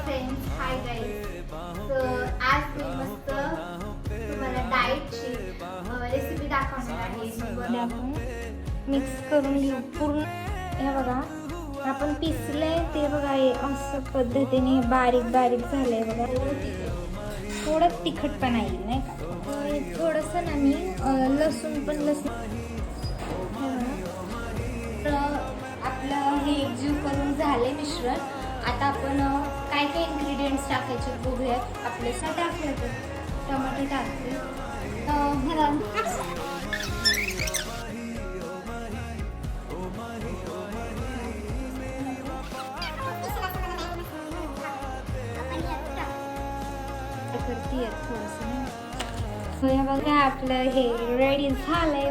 Friends, hi guys. आज मी मस्त तुम्हाला डाएटची रेसिपी दाखवणार आहे. आपण मिक्स करून घेऊ पूर्ण. हे बघा आपण पिसले ते बघा, हे असं पद्धतीने बारीक बारीक झालंय बघा. थोडं तिखटपणा येईल नाही का. थोडंसं ना मी लसूण पण आपलं हे एकजीव करून झाले मिश्रण. आता आपण काय काय इन्ग्रेडियंट्स टाकायचे बघूयात. आपले टाकले तर टमाटे टाकते. करते थोडंसं. बघा आपलं हे रेडी झालंय.